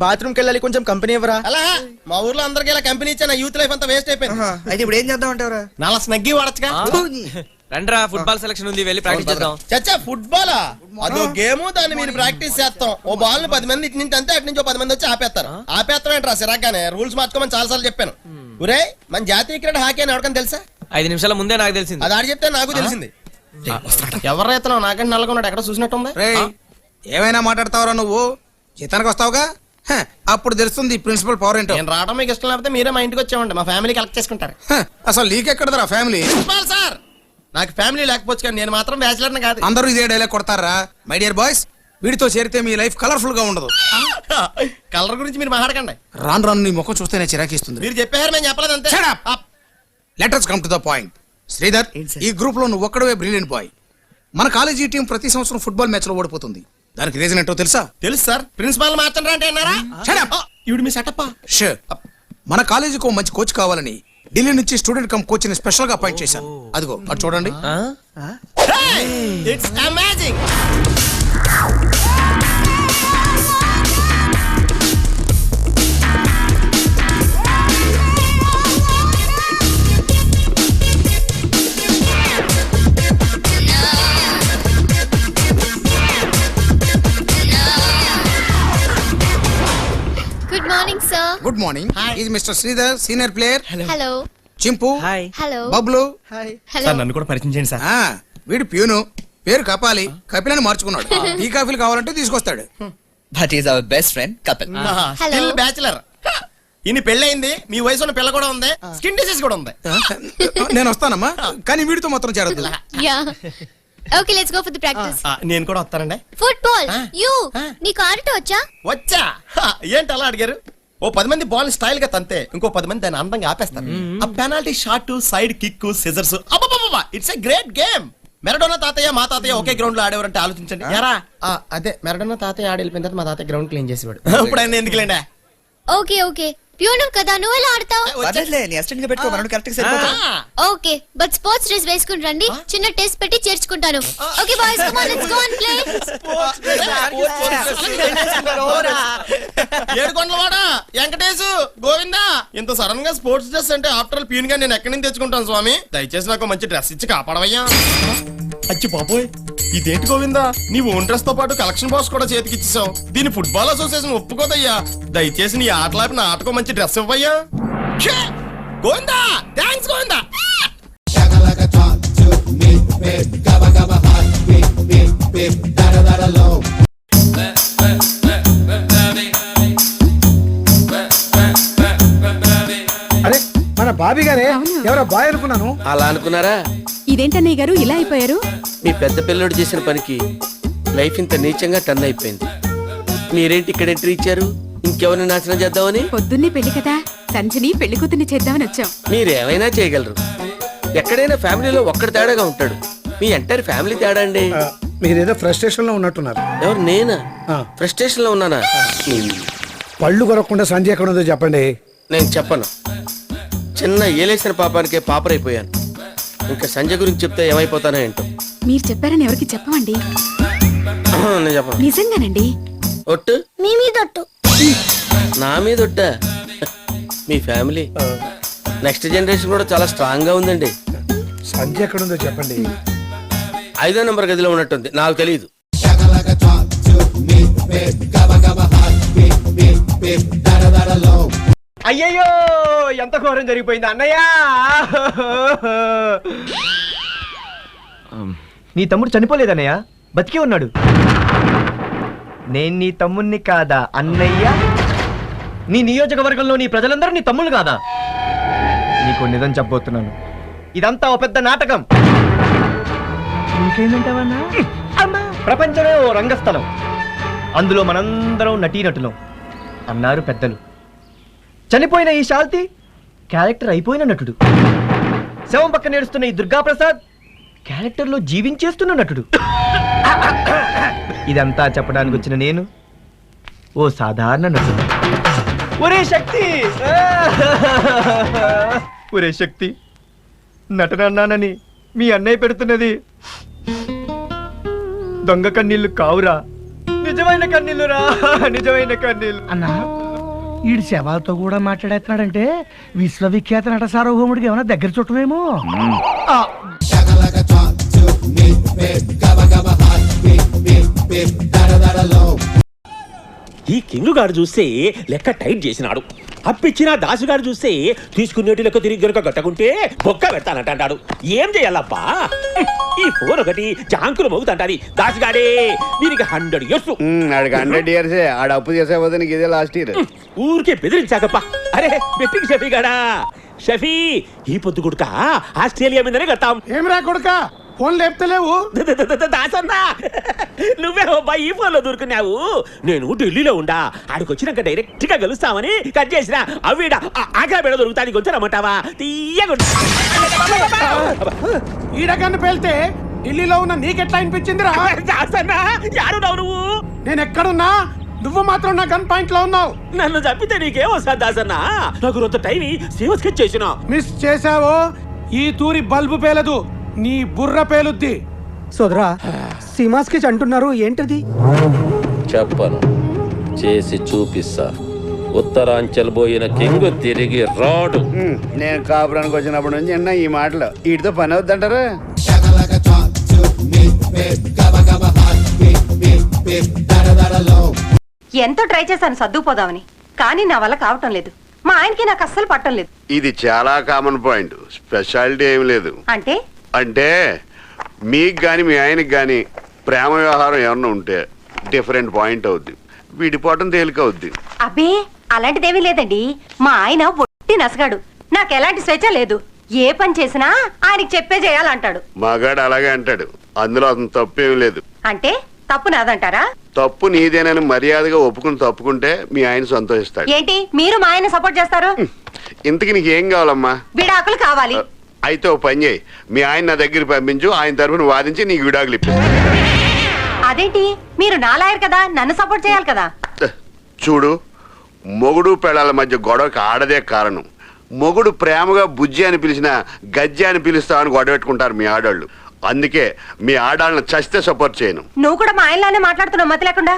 బాత్రూమ్కి వెళ్ళాలి, కొంచెం కంపెనీ ఇవ్వరా? అలా మా ఊర్లో అందరికి ఇలా కంపెనీ ఇచ్చా, నా యూత్ లైఫ్ అంతా వేస్ట్ అయిపోయింది. అయితే ఇప్పుడు ఏం చేద్దాం అంటారా? నాలా స్నగ్గి వాడచ్చుగా. రండ్రా, ఫుట్బాల్ సెలక్షన్ ఉంది, వెళ్ళి ప్రాక్టీస్ చేద్దాం. చచ్చా ఫుట్బాలా? అదో గేమ్, దాన్ని మీరు ప్రాక్టీస్ చేస్తాం. ఓ బాల్ 10 మంది ఇటు నుంచి అంతే, అటు నుంచి 10 మంది వచ్చి ఆపేస్తారు. ఆపేస్తాం ఏంట్రా సిరాగానే? రూల్స్ మార్చుకోమని చాలా సార్లు చెప్పాను. ఒరే, మన జాతీయ క్రీడ హాకీ అని ఎవరికైనా తెలుసా? 5 నిమిషాల ముందే నాకు తెలిసింది. అది ఆడి చెప్తే నాకు తెలిసింది. ఎవరైతే నాకంటే నల్లగొన్నాడు, ఎక్కడ చూసినట్టుంది. ఏమైనా మాట్లాడతావురా నువ్వు? జీతానికి వస్తావుగా, అప్పుడు తెలుస్తుంది ప్రిన్సిపల్ పవర్ ఏంటో. నేను రావడం మీకు ఇష్టం లేకపోతే మీరే మా ఇంటికి వచ్చామండి, మా ఫ్యామిలీ కలెక్ట్ చేసుకుంటారు. అసలు నీకెక్కడదరా ఫ్యామిలీ? సార్, నాకు ఫ్యామిలీ లేకపోవచ్చు కానీ నేను మాత్రం బ్యాచిలర్ కాదు. అందరూ ఇదే డైలాగ్ కొడతారా? మై డియర్ బాయ్స్, వీడితో చేరితే మీ లైఫ్ కలర్ఫుల్ గా ఉండదు. కలర్ గురించి మీరు మాట్లాడకండి. రాను రాను నీ ముఖం చూస్తేనే చిరాకిస్తుంది. మీరు చెప్పారు, మేము చెప్పలేదు అంతే. Let us come to the point. Sridhar, ఈ గ్రూప్ లో నువ్వు ఒక్కడవే బ్రిలియంట్ బాయ్. మన కాలేజీ టీం ప్రతి సంవత్సరం ఫుట్బాల్ మ్యాచ్ లో ఓడిపోతుంది. దానికి రీజన్ ఏంటో తెలుసా? తెలుసు సార్. ప్రిన్సిపాల్ మార్చండి అంటే అన్నారా? ఇవిడు మీ సెటప్. షూర్. మన కాలేజీకి ఓ మంచి కోచ్ కావాలని ఢిల్లీ నుంచి స్టూడెంట్ కమ్ కోచ్ ని స్పెషల్ గా అపాయింట్ చేశాను. అదిగో అటు చూడండి. It's amazing. Good morning, sir. Good morning. Is mister Sridhar, senior player. Hello. Chimpu, hi. Hello. Bablu. Hello. Sir నన్ను కూడా పరిచయం చేయండి సార్. వీడు ప్యూను, పేరు కపాలి. కపిలని మార్చుకున్నాడు. టీ కాఫీలు కావాలంటే తీసుకొస్తాడు. That is our best friend Kapil. Still bachelor. ఇన్ని పెళ్ళయింది, మీ వయసు ఉన్న పిల్ల కూడా ఉంది, స్కిన్ డిసీజ్ కూడా ఉంది. నేను వస్తానమ్మా, కానీ వీడితో మాత్రం చేరద్దు. Yeah. Okay, let's go for the practice. నేను కూడా వస్తానండి. Football. You. నీకు ఆడటం వచ్చా? వచ్చా. ఏంటి అలా అడిగారు? ఓ 10 మంది బాల్ స్టైల్ గా తంతే ఇంకో 10 మంది దాన్ని అందంగా ఆపేస్తారు. ఆ penalty shot, side kick, scissors, it's a great game. Maradona తాతయ్య, మా తాతయ్య ఒకే గ్రౌండ్ లో ఆడేవారంటే ఆలోచించండి. అదే మెరడోనా తాతయ్య ఆడి వెళ్ళిపోయిన తర్వాత మా తాతయ్య గ్రౌండ్ క్లీన్ చేసేవాడు. ఇప్పుడు ఆయన ఎందుకులేండి. Okay okay. ప్యూను కదా, నువ్వు ఎలా ఆడతావు? నీ అసిస్టెంట్ గా పెట్టుకో, మనం కరెక్ట్ గా సరిపోతాం. ఓకే, బట్ స్పోర్ట్స్ డ్రెస్ వేసుకుని రండి, చిన్న టెస్ట్ పెట్టి చేర్చుకుంటాను. Okay boys, come on, let's go and play. ఏడుకొండలవాడా, వెంకటేశు, గోవిందా, ఇంత సడన్ గా స్పోర్ట్స్ డ్రెస్ అంటే ఆఫ్టర్ ఆల్ ప్యూన్ గా నేను ఎక్కడి నుంచి తెచ్చుకుంటాను స్వామి? దయచేసి నాకు మంచి డ్రెస్ ఇచ్చి కాపాడవయ్యా. అచ్చి బాబోయ్, ఇదేంటి గోవిందా, నీ ఓన్ డ్రెస్ తో పాటు కలెక్షన్ బాక్స్ కూడా చేతికి ఇచ్చేసావు. దీని ఫుట్బాల్ అసోసియేషన్ ఒప్పుకోదయ్యా. దయచేసి నీ ఆటలాపి నా ఆటకో మంచి డ్రెస్ ఇవ్వయ్యా. గోవిందా, థ్యాంక్స్ గోవిందా. అరే, మన బాబీ గారే ఎవరో బాయ్ అనుకున్నాను. అలా అనుకున్నారా? ఇదేంటన్నయ్య గారు ఇలా అయిపోయారు? మీ పెద్ద పిల్లడు చేసిన పనికి లైఫ్ ఇంత నీచంగా టర్న్ అయిపోయింది. మీరేంటి ఇక్కడ ఎంట్రీ ఇచ్చారు? ఇంకెవరిని నాశనం చేద్దామని? పొద్దున్నే పెళ్లి కదా, సంజని పెళ్లి కూతుర్ని చేద్దామని వచ్చాం. మీరేమైనా చేయగలరు. ఎక్కడైనా ఫ్యామిలీలో ఒక్కడి తేడాగా ఉంటాడు. మీ ఎంటైర్ ఫ్యామిలీ తేడా అండి. మీరేదో ఫ్రస్ట్రేషన్ లో ఉన్నట్టున్నారు. ఎవరు, నేనా? ఫ్రస్ట్రేషన్ లో ఉన్నానా? పళ్ళు కొరకుండా సంజయ్ ఎక్కడ ఉందో చెప్పండి. నేను చెప్పను. చిన్న ఏలేసిన పాపానికే పాపరైపోయాను. ఇంకా సంజయ్ గురించి చెప్తే ఏమైపోతానో ఏంటో. మీరు చెప్పారని ఎవరికి చెప్పమండి. నేను చెప్పను. నిజంగానండి. ఒట్టు? మీ మీద ఒట్టు. నా మీద ఒట్టా? మీ ఫ్యామిలీ నెక్స్ట్ జనరేషన్ కూడా చాలా స్ట్రాంగ్ గా ఉందండి. సంజయ్ ఎక్కడ ఉందో చెప్పండి. 5వ నెంబర్ గదిలో ఉన్నట్టుంది, నాకు తెలియదు. అయ్యయ్యో, ఎంత ఘోరం జరిగిపోయింది అన్నయ్య. నీ తమ్ముడు చనిపోలేదన్నయ్య, బతికే ఉన్నాడు. నేను నీ తమ్ముణ్ణి కాదా అన్నయ్య? నీ నియోజకవర్గంలో నీ ప్రజలందరూ నీ తమ్ముళ్ళు కాదా? నీకు నిజం చెప్పబోతున్నాను, ఇదంతా ఓ పెద్ద నాటకం. ఇంకేంటవన్నా? ప్రపంచమే ఓ రంగస్థలం, అందులో మనందరం నటీనటులం అన్నారు పెద్దలు. చనిపోయిన ఈ శాల్తి క్యారెక్టర్ అయిపోయిన నటుడు. శవం పక్కన ఏడుస్తున్న ఈ దుర్గాప్రసాద్ క్యారెక్టర్లో జీవించేస్తున్న నటుడు. ఇదంతా చెప్పడానికి వచ్చిన నేను ఓ సాధారణ నటుడు. ఒరే శక్తి, ఒరే శక్తి, నటన అన్నానని మీ అన్నయ్య పెడుతున్నది దొంగ కన్నీళ్లు కావురా. నిజమైన కన్నీళ్ళురా, నిజమైన కన్నీళ్ళు. అన్నా ఈడు శవాలతో కూడా మాట్లాడేస్తున్నాడంటే విశ్వవిఖ్యాత నట సార్వభౌముడికి ఏమైనా దగ్గర చుట్టమేమో. ఈ కింగ్ గారు చూస్తే లెక్క టైట్ చేసినాడు. అప్పిచ్చిన దాసుగాడు చూస్తే తీసుకునేటి లెక్క తిరిగి గనుక గట్టకుంటే బొక్క పెడతానంటాడు. ఏం చేయాలబ్బా? ఈ ఫోన్ ఒకటి జాంకులు మోగుతంటాది. దాసుగాడే దీనికి 100 years. ఆడికి 100 years ఆడ అప్పు చేసేపోతే నీకు ఇదే లాస్ట్ ఇయర్. ఊరికే బెదిరించాకప్పా. అరే బెట్టింగ్ షఫీ గాడా, షఫీ ఈ పొద్దు గుడుక ఆస్ట్రేలియా మీదనే కడతాం. ఏమిరా కొడుక ఫోన్ లేపుతలేవు? దాసన్నా నువ్వే అబ్బా ఈ ఫోన్ లో దొరుకున్నావు. నేను ఢిల్లీలో ఉండా, ఆడికొచ్చినాక డైరెక్ట్ గా కలుస్తామని కట్ చేసిన. అవిడ ఆగ్రా బెడ దొరుకుతానికి వచ్చారమ్మంటావా? తీయగా ఈడగాన్ని పేల్తే ఢిల్లీలో ఉన్న నీకెట్లా అనిపించిందిరా? దాసన్నా యారున్నావు నువ్వు? నేను ఎక్కడున్నా నువ్వు మాత్రం నా గన్ పాయింట్ లో ఉన్నావు. నన్ను చంపితే నీకేం వస్తా దాసన్నా? నాకు రొంత టైం సేవ స్కెచ్ చేసిన. మిస్ చేసావో ఈ తూరి బల్బు పేలదు, నీ బుర్ర పేలుద్ది. సోదరా సీమాస్కి అంటున్నారు ఏంటది? చెప్పను, చేసి చూపిస్తా. ఉత్తరాంచల్ పోయిన కింగ్ తిరిగి రాడు. నేను కాపురానికి వచ్చినప్పటి నుంచి అన్న ఈ మాటలు వీటితో పని అవుద్దంటారా? ఎంతో ట్రై చేశాను సర్దుకుపోదామని, కానీ నా వల్ల కావటం లేదు. మా ఆయనకి నాకు అస్సలు పట్టం లేదు. ఇది చాలా కామన్ పాయింట్, స్పెషాలిటీ ఏమి లేదు. అంటే అంటే మీకు గాని మీ ఆయనకి గాని ప్రేమ వ్యవహారం ఏమన్నా ఉంటే డిఫరెంట్ పాయింట్ అవుద్ది, విడిపోవటం తేలిక అవుద్ది. అబ్బే అలాంటిదేమీ లేదండి. మా ఆయన ఒట్టి నసగాడు, నాకు ఎలాంటి స్వేచ్ఛ లేదు. ఏ పని చేసినా ఆయనకి చెప్పే చేయాలంటాడు. మగాడు అలాగే అంటాడు, అందులో అతను తప్పేం లేదు. అంటే తప్పు నాదంటారా? తప్పు నీదేనని మర్యాదగా ఒప్పుకుని తప్పుకుంటే మీ ఆయన సంతోషిస్తాడు. ఏంటి మీరు మా ఆయన సపోర్ట్ చేస్తారు? ఇంతకి నీకేం కావాలమ్మా? విడాకులు కావాలి. అయితే ఓ పని చేయి, మీ ఆయన నా దగ్గర పంపించు, ఆయన తరఫున వాదించి నీకు విడాకులు ఇప్పిస్తా. అదేంటి మీరు నా లాయర్ కదా, నన్ను సపోర్ట్ చేయాలి కదా. చూడు, మొగుడు పెళ్ళాల మధ్య గొడవకి ఆడదే కారణం. మొగుడు ప్రేమగా బుజ్జి అని పిలిచినా గజ్జి అని పిలుస్తామని గొడవ పెట్టుకుంటారు మీ ఆడాళ్ళు. అందుకే మీ ఆడాళ్ళని చస్తే సపోర్ట్ చేయను. నువ్వు కూడా మా ఆయనలానే మాట్లాడుతున్నావు మతి లేకుండా.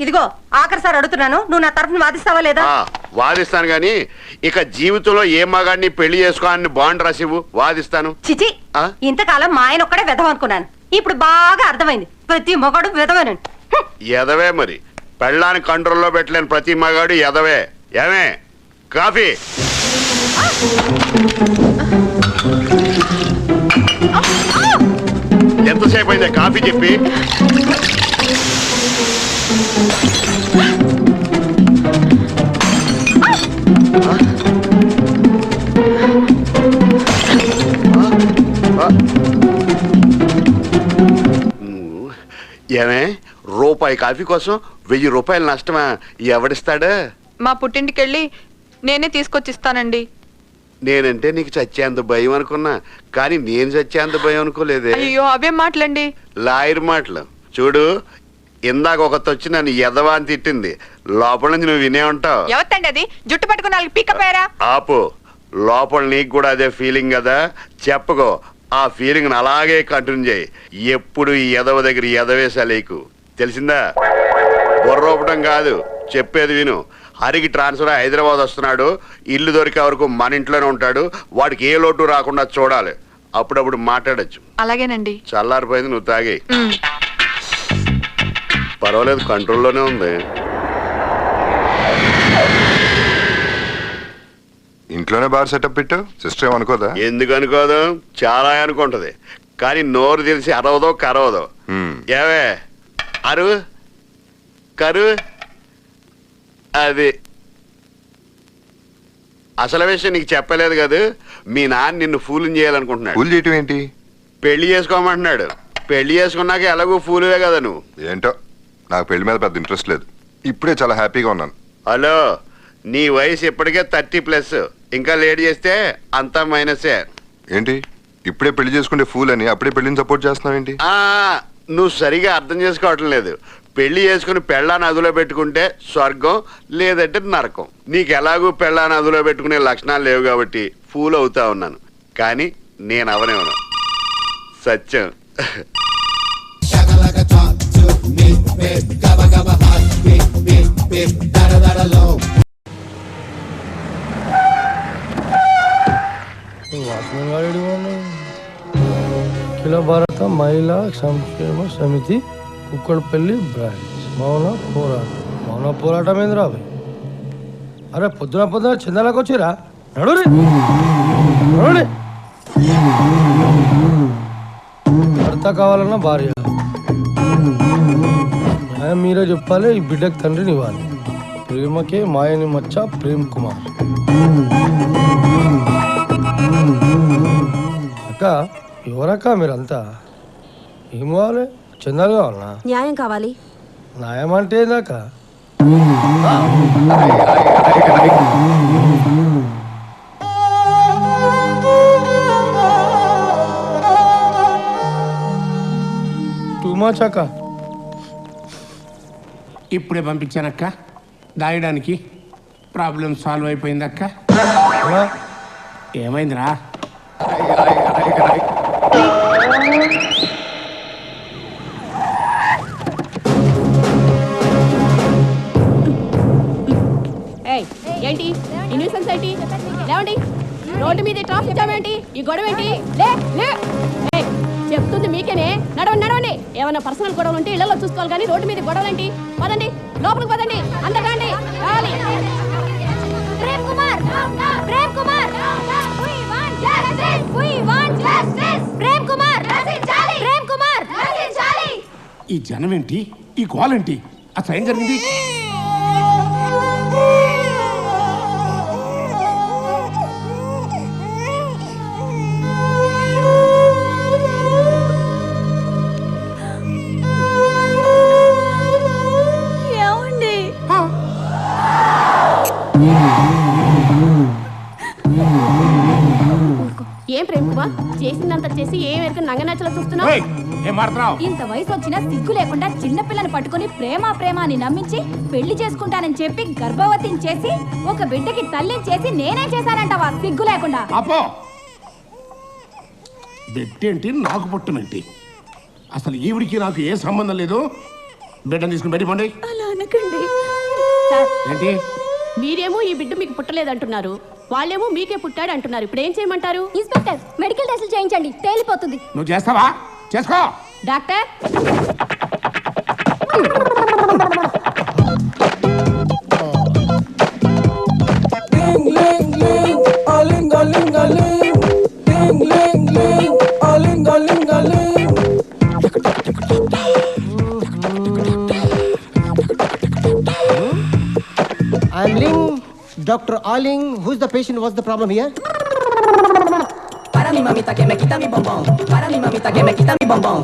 ఇదిగో ఆఖరిసారి అడుగుతున్నాను, నువ్వు నా తరఫున వాదిస్తావా లేదా? వాదిస్తాను గాని ఇక జీవితంలో ఏ మగాడిని పెళ్లి చేసుకోవాలని బాండ్ రాసివ్వు, వాదిస్తాను. చిచి, ఇంతకాలం మా ఆయన ఒక్కడే వెధవ అనుకున్నాను, ఇప్పుడు బాగా అర్థమైంది ప్రతి మొగాడు వెధవను. ఎదవే మరి, పెళ్ళాన్ని కంట్రోల్లో పెట్టలేని ప్రతి మగాడు ఎదవే. ఏమే కాఫీ? ఎంతసేపు అయిందే కాఫీ చెప్పి? ఏమే రూపాయి కాఫీ కోసం 1000 రూపాయలు నష్టమా? ఎవడిస్తాడు? మా పుట్టింటికెళ్ళి నేనే తీసుకొచ్చిస్తానండి. నేనంటే నీకు చచ్చేంత భయం అనుకున్నా, కానీ నేను చచ్చేంత భయం అనుకోలేదే. అయ్యో అవే మాటలండి. లాయర్ మాటలు. చూడు, ఇందాక ఒకటి వచ్చి నన్ను ఎదవా అని తిట్టింది, లోపల నుంచి నువ్వు వినే ఉంటావు. ఎవతండి అది? జుట్టు పట్టుకుని వాళ్ళకి పీకపోయారా? ఆపు, లోపల నీకు కూడా అదే ఫీలింగ్ కదా, చెప్పుకో. ఆ ఫీలింగ్ అలాగే కంటిన్యూ చేయి. ఎప్పుడు ఈ ఎదవ దగ్గర ఎదవేసాలేకు, తెలిసిందా? బొర్రోపటం కాదు, చెప్పేది విను. హరికి ట్రాన్స్ఫర్ హైదరాబాద్ వస్తున్నాడు, ఇల్లు దొరికే వరకు మన ఇంట్లోనే ఉంటాడు. వాడికి ఏ లోటు రాకుండా చూడాలి, అప్పుడప్పుడు మాట్లాడచ్చు. అలాగేనండి. చల్లారిపోయింది, నువ్వు తాగి. పర్వాలేదు, కంట్రోల్లోనే ఉంది. ఇంట్లోనే బార్ సెటప్ పెట్టు, సిస్టర్ ఏమనుకోదా? ఎందుకు అనుకోదు, చాలా అనుకుంటది, కానీ నోరు తెలిసి అరవదో కరవదో. ఏవే అరు కరు, అది అసలు విషయం నీకు చెప్పలేదు కదా. మీ నాన్న నిన్ను ఫూలింగ్ చేయాలనుకుంటున్నాడు. ఫూల్ చేయటం ఏంటి? పెళ్లి చేసుకోమంటున్నాడు. పెళ్లి చేసుకున్నాక ఎలాగో ఫూలువే కదా నువ్వు. ఏంటో, నాకు పెళ్లి మీద పెద్ద ఇంట్రెస్ట్ లేదు. ఇప్పుడే చాలా హ్యాపీగా ఉన్నాను. హలో, నీ వయసు ఇప్పటికే 30+, ఇంకా లేట్ చేస్తే అంతా మైనసే. ఏంటి ఇప్పుడే పెళ్లి చేసుకుంటే ఫూల్ అని అప్పుడే పెళ్లిని సపోర్ట్ చేస్తున్నావు ఏంటి? నువ్వు సరిగా అర్థం చేసుకోవటం లేదు. పెళ్లి చేసుకుని పెళ్ళాన్ని అదులో పెట్టుకుంటే స్వర్గం, లేదంటే నరకం. నీకు ఎలాగూ పెళ్ళాన్ని అదులో పెట్టుకునే లక్షణాలు లేవు కాబట్టి ఫూల్ అవుతా ఉన్నాను, కానీ నేను అవనేవను. సత్యం. అఖిల భారత మహిళా సంక్షేమ సమితి కుక్కడపల్లి బ్రాంచ్ మౌన పోరాటం ఏంది రాబోయ్? అరే పొద్దున చందాలకు వచ్చిరా నడురి భర్త కావాలన్నా భార్య న్యాయం మీరే చెప్పాలి. ఈ బిడ్డకు తండ్రిని ఇవ్వాలి. ప్రేమకే మాయని మచ్చ ప్రేమ్ కుమార్. అక్క ఎవరక్క మీరంతా? ఏం కావాలి? చందాలు కావాలన్నా? న్యాయం కావాలి. న్యాయం అంటే ఏందాక? టూ మచ్ అక్క. ఇప్పుడే పంపించానక్క దాయడానికి. Problem solve అయిపోయిందక్క. ఏమైందిరా? ఏంటి ఇన్యూసెన్స్ ఏంటి? లేవండి. రోడ్డు మీద ట్రాఫిక్ జామ్ ఏంటి? ఈ గొడవ ఏంటి? లే లే. చెప్తుంది మీకేనే. నడవండి. ఏమన్నా పర్సనల్ గొడవలు ఉంటే ఇళ్లలో చూసుకోవాలి కానీ రోడ్డు మీద గొడవలు ఏంటి? పదండి లోపలికి పదండి. అందకండి ఈ జనం ఏంటి? ఈ గోల్ ఏంటి? అసలు ఏం జరిగింది? ఏం ప్రేమ్ కుమార్ చేసిందంతా చేసి ఏం ఎరుక నంగనాచలో చూస్తున్నావు? ఇంత వయసు వచ్చినా సిగ్గు లేకుండా చిన్నపిల్లని పట్టుకుని ప్రేమ అని నమ్మించి పెళ్లి చేసుకుంటానని చెప్పి గర్భవతిని చేసి ఒక బిడ్డకి తల్లిని చేసి నేనే చేశానంటావా? సిగ్గు లేకుండా. అపో బెట్టేంటి నాకు పుట్టమేంటి? అసలు ఈవిడికి నాకు ఏ సంబంధం లేదు. బిడ్డను తీసుకుని బయట పండి. అలా అనకండి. ఏంటి? మీరేమో ఈ బిడ్డ మీకు పుట్టలేదంటున్నారు, వాళ్ళేమో మీకే పుట్టాడు అంటున్నారు. ఇప్పుడు ఏం చేయమంటారు? ఇన్స్పెక్టర్ మెడికల్ టెస్టులు చేయించండి, తేలిపోతుంది. నువ్వు చేస్తావా? చేసుకో. Doctor I'm Ling, Dr. Aling. Who's the patient? What's the problem here? Para mi mamita que me quita mi bombón. Para mi mamita que me quita mi bombón.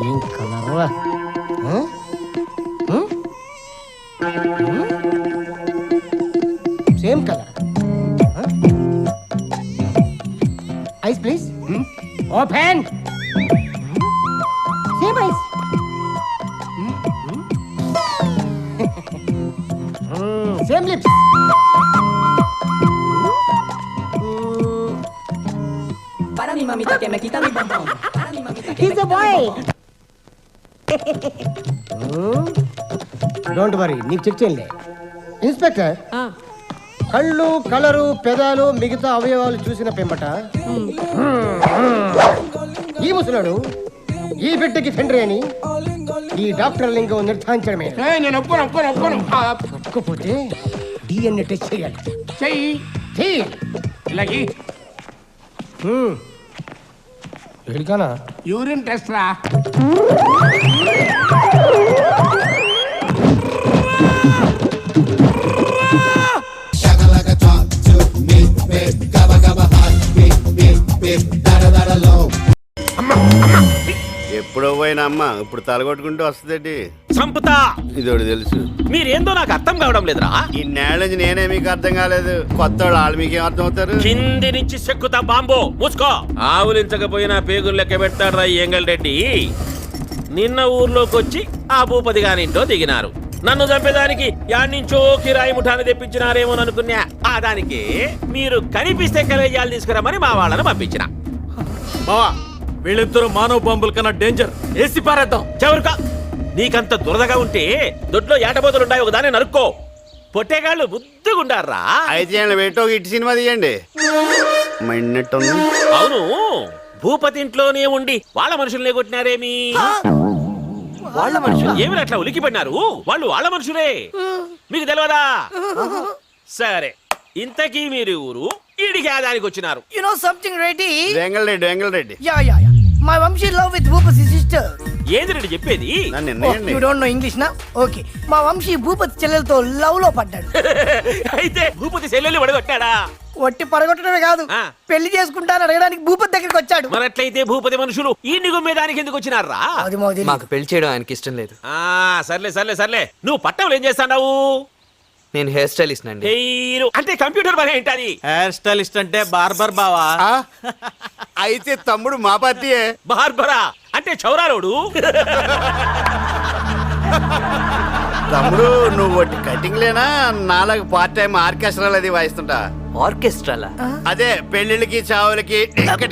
ఏం కలరా? Same colour. Eyes please. Open. Same eyes. Same lips. Para mi mamita que me quita mi bombón. Para mi mamita que He's a boy. Don't worry, నీకు check చేయండి. Inspector, కళ్ళు, colour, పెదాలు, మిగతా అవయవాలు చూసిన పెంబట ఈ ముసలాడు ఈ బిడ్డకి తండ్రి అని ఈ డాక్టర్ లింగం నిర్ధారించడమే. నేను ఒప్పుకోను. ఒప్పుకోపోతే డిఎన్ఏ టెస్ట్ చేయాలి. చెయ్యి. ఇలాగి ఎడికానా? యూరిన్ టెస్ట్ రా. ఎప్పుడో పోయిన అమ్మ ఇప్పుడు తలగొట్టుకుంటూ వస్తుందండి. చంపుతా. ఇదోటి తెలుసు. మీరేందో నాకు అర్థం కావడం లేదురా. ఇన్నేళ్ళ నుంచి నేనే మీకు అర్థం కాలేదు, కొత్త వాళ్ళు మీకేం అర్థం అవుతారు? కింది నుంచి చెక్కుతా బాంబు. మూసుకో. ఆవులించకపోయినా పేగులు లెక్క పెడతాడ్రా ఈ ఎంగల్ రెడ్డి. నిన్న ఊర్లోకి వచ్చి ఆ భూపతి గారింటో దిగినారు. నన్ను చంపేదానికి యాడ్నించో కిరాయి ముఠాన్ని తెప్పించినారేమో అనుకున్నా. ఆ దానికి మీరు కనిపిస్తే కలేజాలు తీసుకురమ్మని మా వాళ్ళని పంపించిన. బావా వీళ్ళిద్దరు మానవ బాంబుల కన్నా డేంజర్. ఏసి పారేద్దాం. చెవరుకా నీకంత దురదగా ఉంటే దొడ్లో ఏటబోతులుంటాయి, ఒకదాన్ని నరుక్కో. పొట్టేగాళ్ళు బుద్ధిగుండారా. అయితే వేటో ఇటు సినిమా తీయండి. అవును, భూపతి ఇంట్లోనే ఉండి వాళ్ళ మనుషుల్ని కొట్టినారేమి? వాళ్ళ మనుషులు ఏమి అట్లా ఉలికిపడినారు? వాళ్ళు వాళ్ళ మనుషులే, మీకు తెలియదా? సరే, ఇంతకీ మీరు ఊరు ఈడికి ఆదానికి వచ్చినారు. You know something, Reddy? Vengalreddy. Yeah. My Vamshi love with Bhupati sister. ఏంది రెడ్డి చెప్పేది? You don't know English na? Okay. మా వంశీ భూపతి చెల్లెలతో లవ్ లో పడ్డాడు. అయితే భూపతి చెల్లెల్ని పడగొట్టాడా? ఒట్టి పడగొట్టడమే కాదు, పెళ్లి చేసుకుంటాను అడగడానికి భూపతి దగ్గరికి వచ్చాడు. మరి అట్లయితే భూపతి మనుషులు ఈ నిగుమ్మేదానికి ఎందుకు వచ్చినారా? మాకు పెళ్లి చేయడం ఆయనకి ఇష్టం లేదు. సర్లే నువ్వు పట్టణంలో ఏం చేస్తావు? నేను హెయిర్ స్టైలిస్ట్ అండి. అంటే కంప్యూటర్ పని ఏంటది? హెయిర్ స్టైలిస్ట్ అంటే బార్బర్ బావా. అయితే తమ్ముడు మా పార్టీయే. బార్బరా అంటే చౌరాలోడు. తమ్ముడు నువ్వు ఒకటి కటింగ్ లేనా? నాలుగు పార్ట్ టైం ఆర్కెస్ట్రాలు అది వాయిస్తుంటా. ఆర్కెస్ట్రాలా? అదే పెళ్లిళ్ళకి చావులకి నాకు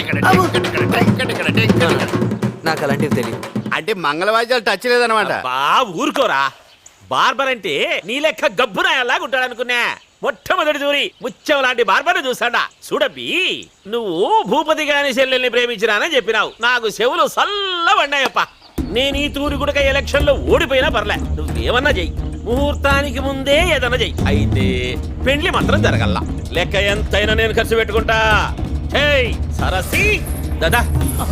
అలాంటివి తెలియదు. అంటే మంగళవాద్యాలు టచ్ లేదనమాట. ఊరుకోరా. బార్బర్ అంటే నీ లెక్క గబ్బునాయలాగా ఉంటాడు అనుకున్నా. మొట్టమొదటి దూరి ముత్యం లాంటి బార్బర్ చూస్తాడా. చూడబ్బి, నువ్వు భూపతి గారి చెల్లెల్ని ప్రేమించినానని చెప్పినావు. నాకు చెవులు సల్లబడ్డాయప్ప. నేను ఈ తూరి గుడక ఎలక్షన్ లో ఓడిపోయినా పర్లే, నువ్వేమన్నా చెయ్యి. ముహూర్తానికి ముందే ఏదన్నా చెయ్యి. అయితే పెండ్లి మాత్రం జరగల్లా. లెక్క ఎంతైనా నేను ఖర్చు పెట్టుకుంటా. సరసి దాదా,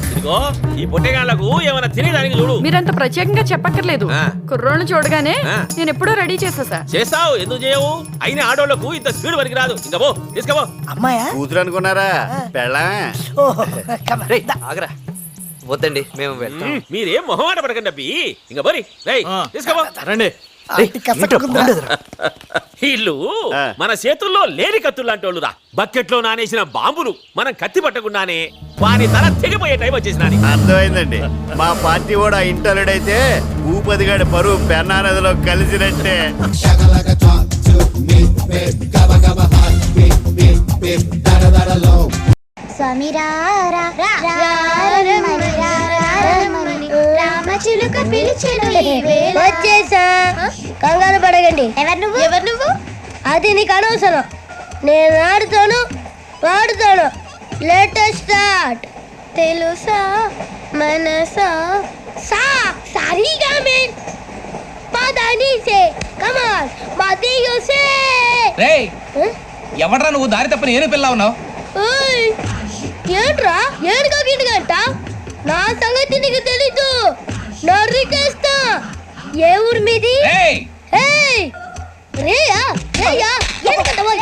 ఇదిగో ఈ పొట్టేగాళ్లకు ఏమైనా తినేదానికి చూడు. మీరంత ప్రత్యేకంగా చెప్పక్కర్లేదు. కుర్రోళ్ళని చూడగానే నేను ఎప్పుడో రెడీ చేసేసా. చేస్తావు, ఎందుకు చేయవు? అయిన ఆడోళ్లకు ఇంత స్పీడ్ వరకు రాదు. ఇంకా పో, తీసుకోపో. అమ్మాయా కూతురు అనుకున్నారా? పెళ్ళమే. ఆగరా, వద్దండి మేము వెళ్తాం. మీరేం మొహమాట పడకండి అబ్బి. ఇంకా బరి తీసుకోపో. రండి. వీళ్ళు మన చేతుల్లో లేని కత్తులు లాంటి వాళ్ళురా. బకెట్ లో నానేసిన బాంబులు. మనం కత్తి పట్టకుండానే వాని తల తెగిపోయే టైం వచ్చేసినది. అర్థమైందండి. మా పార్టీ కూడా ఇంటర్లుడ్ అయితే భూపతి గారి పరువు పెన్నా నదిలో కలిసినట్టే. స్వామి వచ్చేసా, కంగారు పడగండి. ఎవరు నువ్వు? అది నీకు అనవసరం. నేను ఆడుతాను, పాడుతాను. Latest start. తెలుసా మనసా సా సారీగా మే పదని సే కమాన్ మదియో సే. రేయ్, ఎవడ్రా నువ్వు? దారి తప్ప నేను పిల్ల ఉన్నావు. ఏంట్రా ఏడుగా గిడుగంట? నా సంగతి నీకు తెలీదు, నరికేస్తా. ఏ ఊరు మీది? రేయా రేయా ఎందుకంటావా?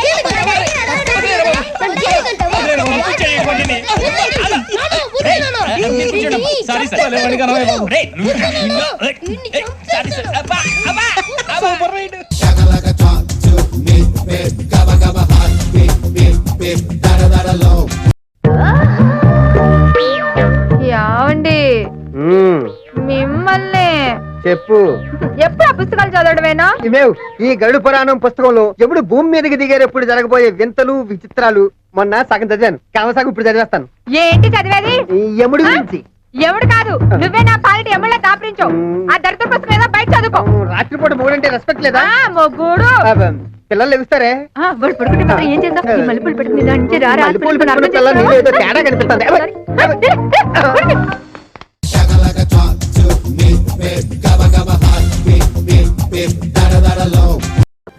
యావండి మిమ్మల్ని చెప్పు. ఎప్పుడు ఆ పుస్తకాలు చదవడమేనా? ఇవేవ్ ఈ గరుడు పురాణం పుస్తకంలో ఎప్పుడు భూమి మీదకి దిగేటప్పుడు జరగబోయే వింతలు విచిత్రాలు మొన్న సగం చదివాను. కామసాగు ఇప్పుడు చదివేస్తాను. ఏంటి చదివేది? యముడు గురించి. ఎవడు కాదు, నువ్వే నా పాలిటి ఎమ్మెల్యే దాపరించు. ఆ దరిద్ర పుస్తకం ఏదో బయట చదువుకో. రాత్రిపూట మూడంటే రెస్పెక్ట్ లేదా? మొగ్గుడు పిల్లలు లెగుస్తారే. వాడు పడుకుంటే మాత్రం ఏం చేద్దాం? ఈ మల్లెపూలు పెట్టుకుని దాని నుంచి రారా. తేడా కనిపిస్తుంది.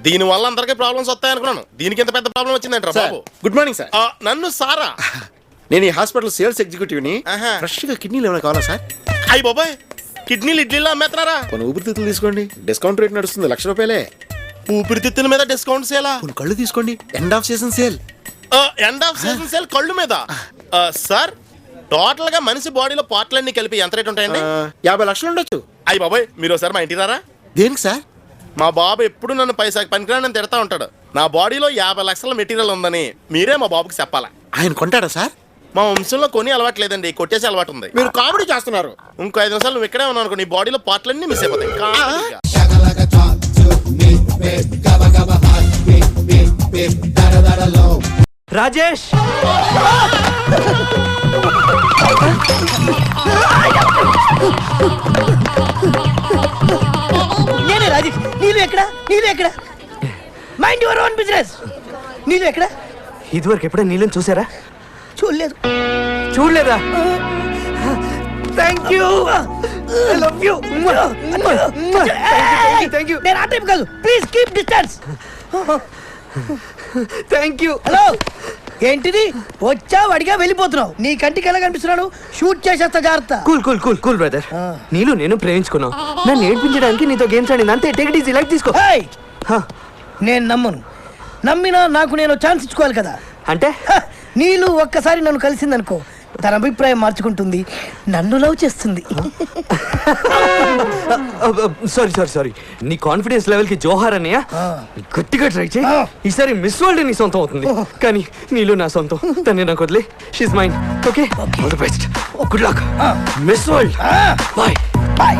దీని వల్ల అందరికీ ప్రాబ్లమ్స్ వస్తాయి అనుకున్నాను. దీనికి ఎంత పెద్ద ప్రాబ్లం వచ్చిందంట బాబు. Good morning sir. నన్ను సారా, నేను ఈ హాస్పిటల్ సేల్స్ ఎగ్జిక్యూటివ్ ని. ఫ్రెష్ గా కిడ్నీలు ఏమైనా కావాలా సార్? అయ్యి బాబాయ్, కిడ్నీలు ఇడ్లీలో అమ్మేస్తున్నారా? కొన్ని ఊపిరితిత్తులు తీసుకోండి, డిస్కౌంట్ రేట్ నడుస్తుంది. ₹1,00,000. ఊపిరితిత్తుల మీద డిస్కౌంట్ సేలా? కొన్ని కళ్ళు తీసుకోండి, end of season sale. End of season sale కళ్ళు మీద. సార్, టోటల్ గా మనిషి బాడీలో పార్ట్లన్నీ కలిపి ఎంత రేట్ ఉంటాయండి? 50 లక్షలు ఉండొచ్చు. అయ్యి బాబాయ్, మీరు ఒకసారి మా ఇంటికి రారా? దేనికి సార్? మా బాబు ఎప్పుడు నన్ను పైసాకి పనికిరాని తిడతా ఉంటాడు. నా బాడీలో 50 లక్షల మెటీరియల్ ఉందని మీరే మా బాబుకి చెప్పాలా. ఆయన కొంటాడా సార్? మా వంశంలో కొని అలవాటు లేదండి, కొట్టేసి అలవాటు ఉంది. మీరు కామెడీ చేస్తున్నారు. ఇంకో 5 నిమిషాలు నువ్వు ఇక్కడే ఉన్నావు అనుకో, నీ బాడీలో పార్ట్లన్నీ మిస్ అయిపోతాయి. కామెడీగా. రాజేష్ నేనే రాజేష్. నీళ్ళు ఎక్కడ? నీళ్ళు ఎక్కడ? Mind your own business. నీళ్ళు ఎక్కడ? ఇదివరకు ఎప్పుడైనా నీళ్ళని చూసారా? చూడలేదు. చూడలేదా? Thank you. I love you. Thank you. నేను ఆ టైప్ కాదు. Please keep distance. Thank you. Hello, ఏంటిది? వచ్చావు, అడిగా వెళ్ళిపోతున్నావు. నీ కంటికి ఎలా కనిపిస్తున్నాడు? షూట్ చేసేస్తా, జాగ్రత్త. Cool cool cool cool brother. నీళ్ళు నేను ప్రేమించుకున్నావు. నన్ను ఏడ్పించడానికి నీతో గేమ్స్ ఆడింది అంతే. టేక్ ఇట్ ఈజీ, లైక్ తీసుకో. ఏయ్, నేను నమ్మను. నమ్మినా నాకు నేను ఛాన్స్ ఇచ్చుకోవాలి కదా. అంటే నీళ్ళు ఒక్కసారి నన్ను కలిసిందనుకో, తన అభిప్రాయం మార్చుకుంటుంది, నన్ను లవ్ చేస్తుంది. Sorry sorry sorry. నీ కాన్ఫిడెన్స్ లెవెల్ కి జోహార్ అన్నయ్య. గట్టిగా ట్రై చేయి. ఈసారి మిస్ వరల్డ్ నీ సొంతం అవుతుంది. కానీ నీళ్ళు నా సొంతం. తనే నాకు వదిలే. She's mine. Okay, all the best. Good luck. Miss World. Bye bye.